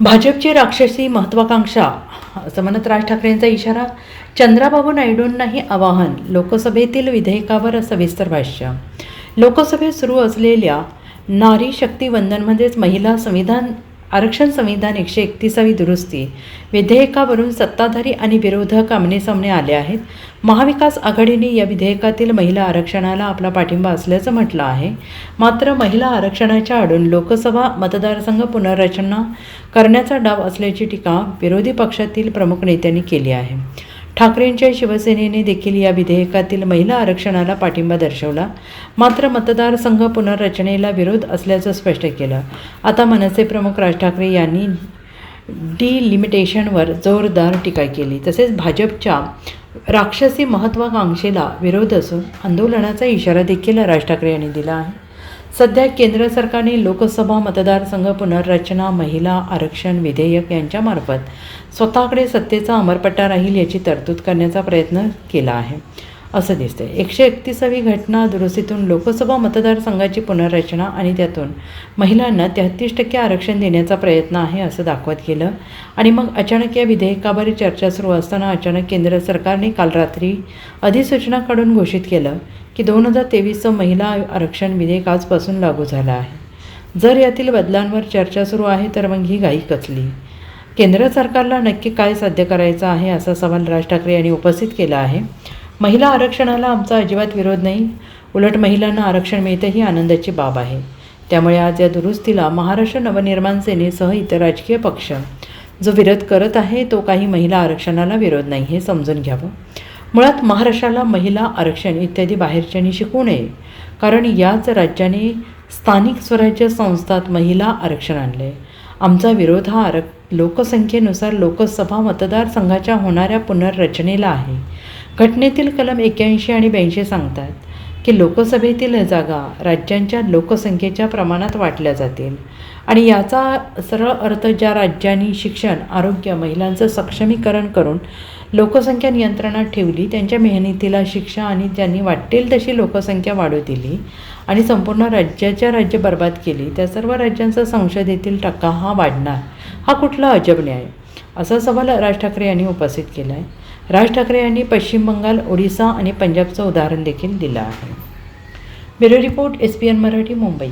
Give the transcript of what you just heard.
भाजपची राक्षसी महत्वाकांक्षा असं म्हणत राज ठाकरेंचा इशारा. चंद्राबाबू नायडूंनाही आवाहन. लोकसभेतील विधेयकावर सविस्तर भाष्य. लोकसभेत सुरू असलेल्या नारी शक्ती वंदन म्हणजेच महिला आरक्षण संविधान 131वी दुरुस्ती विधेयकावरून सत्ताधारी आणि विरोधक आमनेसामने आले आहेत. महाविकास आघाडीने या विधेयकातील महिला आरक्षणाला आपला पाठिंबा असल्याचं म्हटलं आहे. मात्र महिला आरक्षणाच्या आडून लोकसभा मतदारसंघ पुनर्रचना करण्याचा डाव असल्याची टीका विरोधी पक्षातील प्रमुख नेत्यांनी केली आहे. ठाकरेंच्या शिवसेनेने देखील या विधेयकातील महिला आरक्षणाला पाठिंबा दर्शवला. मात्र मतदारसंघ पुनर्रचनेला विरोध असल्याचं स्पष्ट केलं. आता मनसे प्रमुख राज ठाकरे यांनी डिलिमिटेशनवर जोरदार टीका केली. तसेच भाजपच्या राक्षसी महत्वाकांक्षेला विरोध असून आंदोलनाचा इशारा देखील राज ठाकरे यांनी दिला आहे. सध्या केंद्र सरकारने लोकसभा मतदारसंघ पुनर्रचना महिला आरक्षण विधेयक यांच्यामार्फत स्वतःकडे सत्तेचा अमरपट्टा राहील याची तरतूद करण्याचा प्रयत्न केला आहे असं दिसते. 131वी घटना दुरुस्तीतून लोकसभा मतदारसंघाची पुनर्रचना आणि त्यातून महिलांना 33% आरक्षण देण्याचा प्रयत्न आहे असं दाखवत गेलं. आणि मग अचानक या विधेयकावर चर्चा सुरू असताना अचानक केंद्र सरकारने काल रात्री अधिसूचना काढून घोषित केलं की 2023चं महिला आरक्षण विधेयक आजपासून लागू झालं आहे. जर यातील बदलांवर चर्चा सुरू आहे तर मग ही घाई कचली. केंद्र सरकारला नक्की काय साध्य करायचं आहे असा सवाल राज ठाकरे यांनी उपस्थित केला आहे. महिला आरक्षणाला आमचा अजिबात विरोध नाही. उलट महिलांना आरक्षण मिळते ही आनंदाची बाब आहे. त्यामुळे आज या दुरुस्तीला महाराष्ट्र नवनिर्माण सेनेसह इतर राजकीय पक्ष जो विरोध करत आहे तो काही महिला आरक्षणाला विरोध नाही हे समजून घ्यावं. मुळात महाराष्ट्राला महिला आरक्षण इत्यादी बाहेरच्यांनी शिकू नये, कारण याच राज्याने स्थानिक स्वराज्य संस्थात महिला आरक्षण आणले. आमचा विरोध हा लोकसंख्येनुसार लोकसभा मतदारसंघाच्या होणाऱ्या पुनर्रचनेला आहे. घटनेतील कलम 81 आणि 82 सांगतात की लोकसभेतील जागा राज्यांच्या लोकसंख्येच्या प्रमाणात वाटल्या जातील. आणि याचा सरळ अर्थ ज्या राज्यांनी शिक्षण, आरोग्य, महिलांचं सक्षमीकरण करून लोकसंख्या नियंत्रणात ठेवली त्यांच्या मेहनतीला शिक्षा आणि ज्यांनी वाटेल तशी लोकसंख्या वाढू दिली आणि संपूर्ण राज्य बर्बाद केली त्या सर्व राज्यांचा संसदेतील टक्का हा वाढणार. हा कुठला अजब न्याय असा सवाल राज ठाकरे यांनी उपस्थित केला आहे. राज ठाकरे यांनी पश्चिम बंगाल, ओडिसा आणि पंजाबचं उदाहरण देखील दिलं आहे. Bureau report, SPN Marathi, Mumbai.